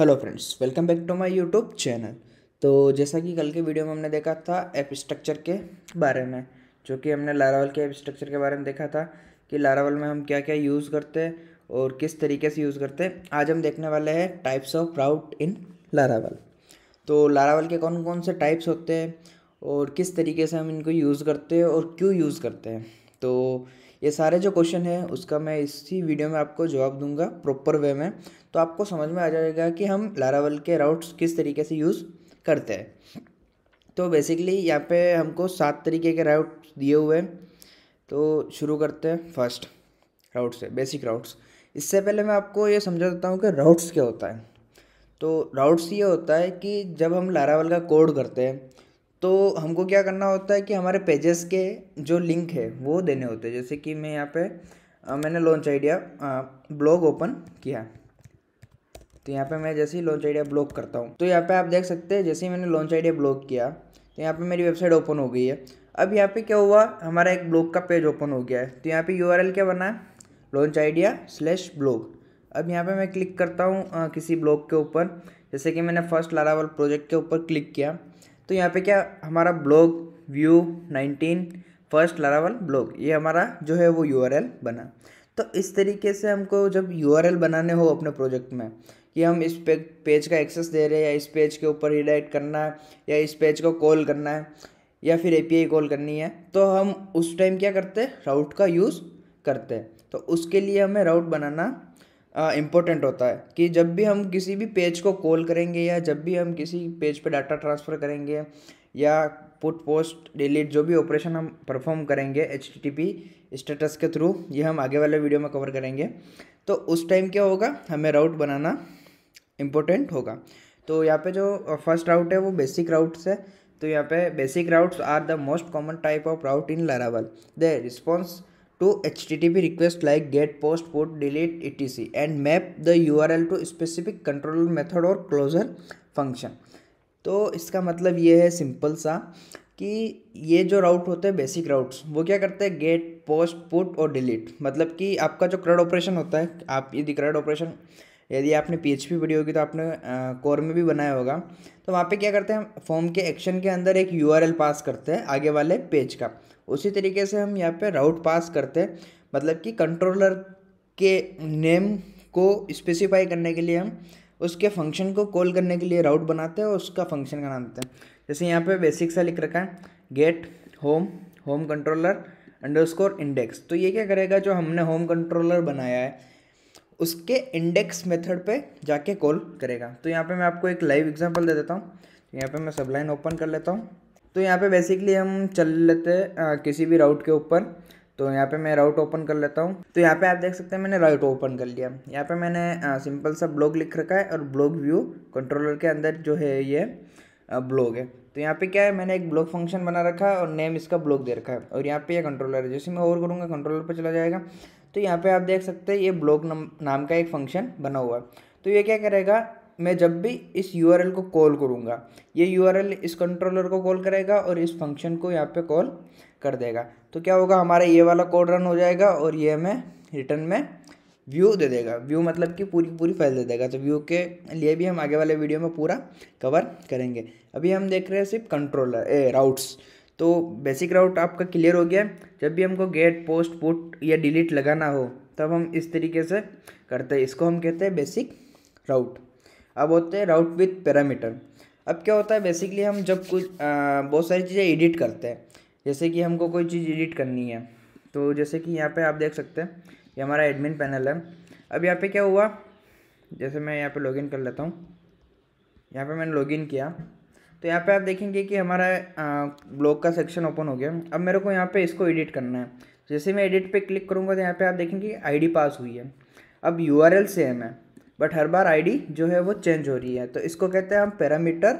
Hello friends, welcome back to my YouTube channel. तो जैसा कि कल के वीडियो में हमने देखा था ऐप स्ट्रक्चर के बारे में, जो कि हमने लारावल के ऐप स्ट्रक्चर के बारे में देखा था कि लारावल में हम क्या क्या यूज़ करते हैं और किस तरीके से यूज़ करते हैं। आज हम देखने वाले हैं types of route in Laravel. तो लारावल के कौन कौन से टाइप्स होते हैं और किस तरीके से हम इनको यूज़ करते हैं और क्यों यूज़ करते हैं। तो ये सारे जो क्वेश्चन हैं उसका मैं इसी वीडियो में आपको जवाब दूंगा प्रॉपर वे में। तो आपको समझ में आ जाएगा कि हम लारावल के राउट्स किस तरीके से यूज़ करते हैं। तो बेसिकली यहाँ पे हमको 7 तरीके के राउट दिए हुए हैं। तो शुरू करते हैं फर्स्ट राउट से, बेसिक राउट्स। इससे पहले मैं आपको ये समझा देता हूँ कि राउट्स क्या होता है। तो राउट्स ये होता है कि जब हम लारावल का कोड करते हैं तो हमको क्या करना होता है कि हमारे पेजेस के जो लिंक है वो देने होते हैं। जैसे कि मैं यहाँ पे मैंने लॉन्च आइडिया ब्लॉग ओपन किया, तो यहाँ पे मैं जैसे ही लॉन्च आइडिया ब्लॉग करता हूँ तो यहाँ पे आप देख सकते हैं जैसे ही मैंने लॉन्च आइडिया ब्लॉग किया तो यहाँ पे मेरी वेबसाइट ओपन हो गई है। अब यहाँ पे क्या हुआ, हमारा एक ब्लॉग का पेज ओपन हो गया है। तो यहाँ पे यूआरएल क्या बना है, लॉन्च आइडिया स्लैश ब्लॉग। अब यहाँ पे मैं क्लिक करता हूँ किसी ब्लॉग के ऊपर, जैसे कि मैंने फर्स्ट लारावल प्रोजेक्ट के ऊपर क्लिक किया तो यहाँ पे क्या हमारा blog view 19 first Laravel blog, ये हमारा जो है वो यूआरएल बना। तो इस तरीके से हमको जब यूआरएल बनाने हो अपने प्रोजेक्ट में कि हम इस पेज का एक्सेस दे रहे हैं या इस पेज के ऊपर रिडायरेक्ट करना है या इस पेज को कॉल करना है या फिर एपीआई कॉल करनी है, तो हम उस टाइम क्या करते हैं, राउट का यूज़ करते हैं। तो उसके लिए हमें राउट बनाना इम्पोर्टेंट होता है कि जब भी हम किसी भी पेज को कॉल करेंगे या जब भी हम किसी पेज पे डाटा ट्रांसफ़र करेंगे या पुट पोस्ट डिलीट जो भी ऑपरेशन हम परफॉर्म करेंगे HTTP स्टेटस के थ्रू, ये हम आगे वाले वीडियो में कवर करेंगे। तो उस टाइम क्या होगा, हमें राउट बनाना इम्पोर्टेंट होगा। तो यहाँ पे जो फर्स्ट राउट है वो बेसिक राउट्स है। तो यहाँ पे basic routes are the most common type of route in Laravel. They response to HTTP request like get, post, put, delete, etc. and map the URL to specific controller method or closure function। तो इसका मतलब ये है simple सा कि ये जो राउट होते हैं बेसिक राउट्स वो क्या करते हैं, गेट, पोस्ट, पुट और डिलीट। मतलब कि आपका जो CRUD ऑपरेशन होता है, आप यदि CRUD ऑपरेशन यदि आपने PHP पढ़ी होगी तो आपने कोर में भी बनाया होगा। तो वहाँ पे क्या करते हैं, फॉर्म के एक्शन के अंदर एक URL पास करते हैं आगे वाले पेज का। उसी तरीके से हम यहाँ पे राउट पास करते हैं, मतलब कि कंट्रोलर के नेम को स्पेसिफाई करने के लिए हम उसके फंक्शन को कॉल करने के लिए राउट बनाते हैं और उसका फंक्शन का नाम देते हैं। जैसे यहाँ पे बेसिक सा लिख रखा है, get home home controller underscore index. तो ये क्या करेगा, जो हमने होम कंट्रोलर बनाया है उसके इंडेक्स मेथड पे जाके कॉल करेगा। तो यहाँ पे मैं आपको एक लाइव एग्जांपल दे देता हूँ। यहाँ पे मैं सबलाइन ओपन कर लेता हूँ। तो यहाँ पे बेसिकली हम चल लेते हैं किसी भी राउट के ऊपर। तो यहाँ पे मैं राउट ओपन कर लेता हूँ। तो यहाँ पे आप देख सकते हैं मैंने राउट ओपन कर लिया। यहाँ पे मैंने सिंपल सा ब्लॉग लिख रखा है और ब्लॉग व्यू कंट्रोलर के अंदर जो है ये ब्लॉग है। तो यहाँ पे क्या है, मैंने एक ब्लॉग फंक्शन बना रखा है और नेम इसका ब्लॉग दे रखा है और यहाँ पे ये कंट्रोलर है। जैसे मैं और करूँगा कंट्रोलर पर चला जाएगा। तो यहाँ पे आप देख सकते हैं ये ब्लॉग नाम का एक फंक्शन बना हुआ है। तो ये क्या करेगा, मैं जब भी इस यूआरएल को कॉल करूँगा ये यूआरएल इस कंट्रोलर को कॉल करेगा और इस फंक्शन को यहाँ पे कॉल कर देगा। तो क्या होगा, हमारा ये वाला कोड रन हो जाएगा और ये हमें रिटर्न में व्यू दे देगा। व्यू मतलब कि पूरी पूरी फाइल दे देगा। तो व्यू के लिए भी हम आगे वाले वीडियो में पूरा कवर करेंगे। अभी हम देख रहे हैं सिर्फ कंट्रोलर राउट्स। तो बेसिक राउट आपका क्लियर हो गया। जब भी हमको गेट, पोस्ट, पुट या डिलीट लगाना हो तब हम इस तरीके से करते हैं, इसको हम कहते हैं बेसिक राउट। अब होते हैं राउट विथ पैरामीटर। अब क्या होता है, बेसिकली हम जब कुछ बहुत सारी चीज़ें एडिट करते हैं, जैसे कि हमको कोई चीज़ एडिट करनी है। तो जैसे कि यहाँ पे आप देख सकते हैं ये हमारा एडमिन पैनल है। अब यहाँ पे क्या हुआ, जैसे मैं यहाँ पे लॉगिन कर लेता हूँ। यहाँ पे मैंने लॉगिन किया तो यहाँ पे आप देखेंगे कि हमारा ब्लॉग का सेक्शन ओपन हो गया। अब मेरे को यहाँ पे इसको एडिट करना है। जैसे मैं एडिट पे क्लिक करूँगा तो यहाँ पे आप देखेंगे आईडी पास हुई है। अब यूआरएल सेम है बट हर बार आईडी जो है वो चेंज हो रही है। तो इसको कहते हैं हम पैरामीटर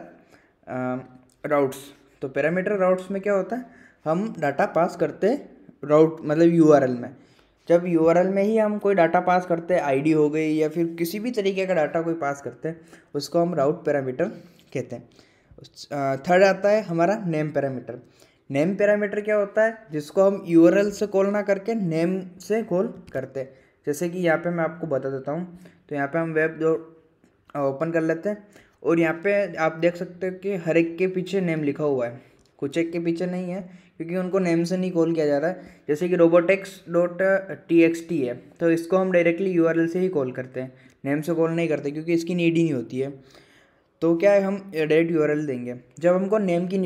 राउट्स। तो पैरामीटर राउट्स में क्या होता है, हम डाटा पास करते हैं राउट मतलब यूआरएल में। जब यूआरएल में ही हम कोई डाटा पास करते हैं, आईडी हो गई या फिर किसी भी तरीके का डाटा कोई पास करते हैं, उसको हम राउट पैरामीटर कहते हैं। थर्ड आता है हमारा नेम पैरामीटर। नेम पैरामीटर क्या होता है, जिसको हम यूआरएल से कॉल ना करके नेम से कॉल करते हैं। जैसे कि यहाँ पे मैं आपको बता देता हूँ। तो यहाँ पे हम ओपन कर लेते हैं और यहाँ पे आप देख सकते हो कि हर एक के पीछे नेम लिखा हुआ है, कुछ एक के पीछे नहीं है क्योंकि उनको नेम से नहीं कॉल किया जा रहा है। जैसे कि robotex.txt है, तो इसको हम डायरेक्टली यूआरएल से ही कॉल करते हैं, नेम से कॉल नहीं करते क्योंकि इसकी नीड ही नहीं होती है। तो क्या है, हम डायरेक्ट यूआरएल देंगे। जब हमको नेम की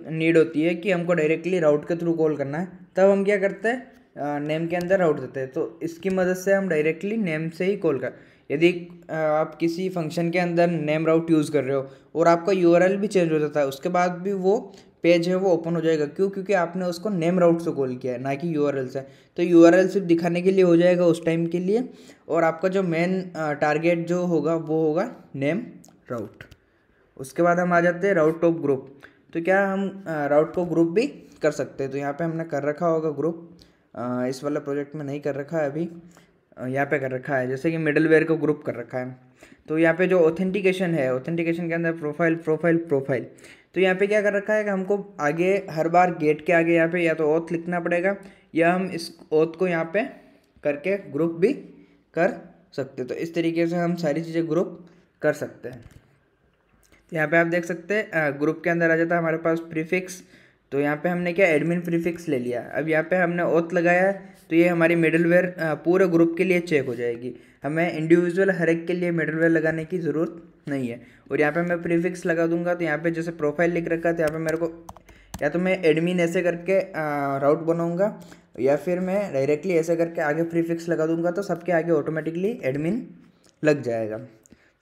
नीड होती है कि हमको डायरेक्टली राउट के थ्रू कॉल करना है, तब हम क्या करते हैं, नेम के अंदर राउट देते हैं। तो इसकी मदद से हम डायरेक्टली नेम से ही कॉल कर, यदि आप किसी फंक्शन के अंदर नेम राउट यूज़ कर रहे हो और आपका यूआरएल भी चेंज हो जाता है, उसके बाद भी वो पेज है वो ओपन हो जाएगा। क्यों? क्योंकि आपने उसको नेम राउट से कॉल किया है, ना कि यूआरएल से। तो यूआरएल सिर्फ दिखाने के लिए हो जाएगा उस टाइम के लिए, और आपका जो मेन टारगेट जो होगा वो होगा नेम राउट। उसके बाद हम आ जाते हैं राउट टॉप ग्रुप। तो क्या हम राउट को ग्रुप भी कर सकते हैं। तो यहाँ पे हमने कर रखा होगा ग्रुप, इस वाले प्रोजेक्ट में नहीं कर रखा है अभी, यहाँ पे कर रखा है। जैसे कि मिडलवेयर को ग्रुप कर रखा है। तो यहाँ पे जो ऑथेंटिकेशन है, ऑथेंटिकेशन के अंदर प्रोफाइल। तो यहाँ पे क्या कर रखा है कि हमको आगे हर बार गेट के आगे यहाँ पे या तो ऑथ लिखना पड़ेगा, या हम इस ऑथ को यहाँ पे करके ग्रुप भी कर सकते। तो इस तरीके से हम सारी चीज़ें ग्रुप कर सकते हैं। यहाँ पे आप देख सकते हैं ग्रुप के अंदर आ जाता है हमारे पास प्रीफिक्स। तो यहाँ पे हमने क्या एडमिन प्रीफिक्स ले लिया। अब यहाँ पे हमने ऑथ लगाया है, तो ये हमारी मिडलवेयर पूरे ग्रुप के लिए चेक हो जाएगी। हमें इंडिविजुअल हर एक के लिए मिडलवेयर लगाने की ज़रूरत नहीं है। और यहाँ पे मैं प्रीफिक्स लगा दूंगा। तो यहाँ पे जैसे प्रोफाइल लिख रखा है, तो यहाँ पे मेरे को या तो मैं एडमिन ऐसे करके राउट बनाऊंगा, या फिर मैं डायरेक्टली ऐसे करके आगे प्रीफिक्स लगा दूंगा, तो सबके आगे ऑटोमेटिकली एडमिन लग जाएगा।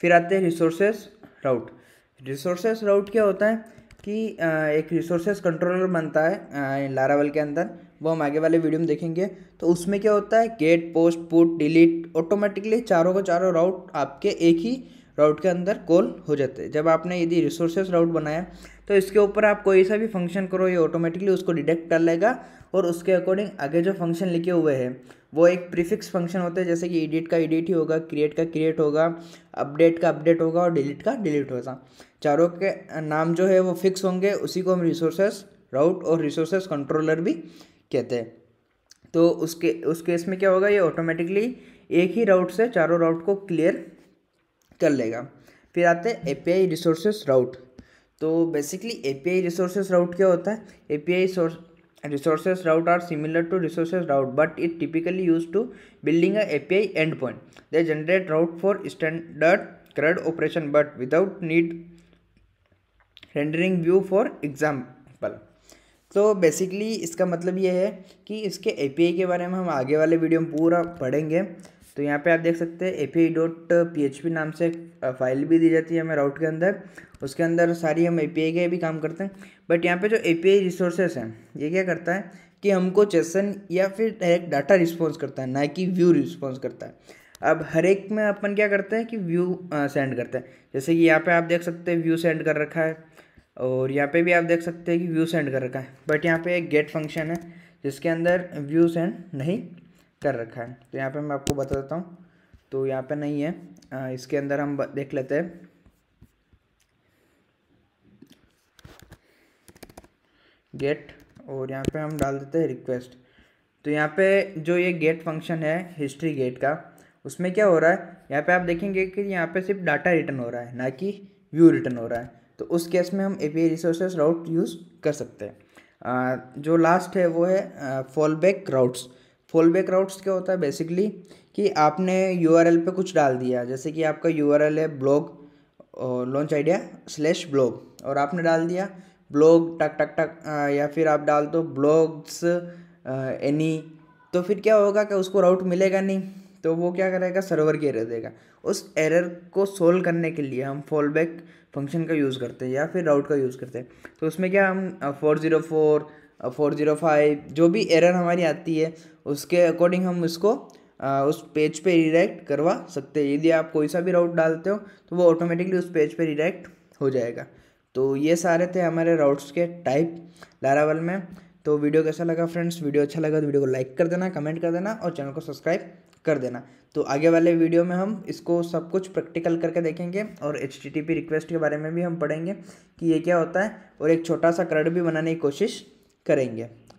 फिर आते हैं रिसोर्सेस राउट। रिसोर्सेस राउट क्या होता है कि एक रिसोर्सेस कंट्रोलर बनता है लारावेल के अंदर, वो हम आगे वाले वीडियो में देखेंगे। तो उसमें क्या होता है, get, post, put, delete, automatically चारों के चारों राउट आपके एक ही राउट के अंदर कॉल हो जाते हैं। जब आपने यदि रिसोर्सेस राउट बनाया, तो इसके ऊपर आप कोई सा भी फंक्शन करो, ये ऑटोमेटिकली उसको डिटेक्ट कर लेगा, और उसके अकॉर्डिंग आगे जो फंक्शन लिखे हुए हैं वो एक प्रीफिक्स फंक्शन होते हैं। जैसे कि एडिट का एडिट ही होगा, क्रिएट का क्रिएट होगा, अपडेट का अपडेट होगा, और डिलीट का डिलीट होगा। चारों के नाम जो है वो फिक्स होंगे, उसी को हम रिसोर्सेस राउट और रिसोर्सेस कंट्रोलर भी कहते हैं। तो उस केस में क्या होगा, ये ऑटोमेटिकली एक ही राउट से चारों राउट को क्लियर कर लेगा। फिर आते हैं एपीआई रिसोर्सेस राउट। तो बेसिकली एपीआई रिसोर्सेस राउट क्या होता है, API resources route are similar to resources route, but it typically used to building a API endpoint. They generate route for standard CRUD operation, but without need rendering view for example. तो basically इसका मतलब ये है कि इसके API के बारे में हम आगे वाले वीडियो में पूरा पढ़ेंगे। तो यहाँ पे आप देख सकते हैं API.php नाम से फाइल भी दी जाती है हमें राउट के अंदर, उसके अंदर सारी हम API के भी काम करते हैं। बट यहाँ पे जो API रिसोर्सेस हैं, ये क्या करता है कि हमको जेसन या फिर डायरेक्ट डाटा रिस्पॉन्स करता है, ना कि व्यू रिस्पॉन्स करता है। अब हर एक में अपन क्या करते हैं कि व्यू सेंड करते हैं। जैसे कि यहाँ पे आप देख सकते हैं व्यू सेंड कर रखा है, और यहाँ पे भी आप देख सकते हैं कि व्यू सेंड कर रखा है। बट यहाँ पे एक गेट फंक्शन है जिसके अंदर व्यू सेंड नहीं कर रखा है। तो यहाँ पे मैं आपको बता देता हूँ। तो यहाँ पे नहीं है, इसके अंदर हम देख लेते हैं। गेट, और यहाँ पे हम डाल देते हैं रिक्वेस्ट। तो यहाँ पे जो ये गेट फंक्शन है हिस्ट्री गेट का, उसमें क्या हो रहा है, यहाँ पे आप देखेंगे कि यहाँ पे सिर्फ डाटा रिटर्न हो रहा है, ना कि व्यू रिटर्न हो रहा है। तो उस केस में हम एपीआई रिसोर्सेस राउट यूज़ कर सकते हैं। जो लास्ट है वो है फॉलबैक राउट्स। फॉलबैक राउट्स क्या होता है बेसिकली कि आपने यूआरएल पे कुछ डाल दिया, जैसे कि आपका यूआरएल है ब्लॉग लॉन्च आइडिया /blog, और आपने डाल दिया ब्लॉग टक टक टक, या फिर आप डाल दो ब्लॉग्स एनी। तो फिर क्या होगा कि उसको राउट मिलेगा नहीं, तो वो क्या करेगा, सर्वर की एरर देगा। उस एरर को सोल्व करने के लिए हम फॉलबैक फंक्शन का यूज़ करते हैं या फिर राउट का यूज़ करते हैं। तो उसमें क्या हम 404 405 जो भी एरर हमारी आती है उसके अकॉर्डिंग हम उसको उस पेज पे रिडायरेक्ट करवा सकते हैं। यदि आप कोई सा भी राउट डालते हो तो वो ऑटोमेटिकली उस पेज पे रिडायरेक्ट हो जाएगा। तो ये सारे थे हमारे राउट्स के टाइप लारावेल में। तो वीडियो कैसा लगा फ्रेंड्स, वीडियो अच्छा लगा तो वीडियो को लाइक कर देना, कमेंट कर देना, और चैनल को सब्सक्राइब कर देना। तो आगे वाले वीडियो में हम इसको सब कुछ प्रैक्टिकल करके देखेंगे, और HTTP रिक्वेस्ट के बारे में भी हम पढ़ेंगे कि ये क्या होता है, और एक छोटा सा CRUD भी बनाने की कोशिश करेंगे।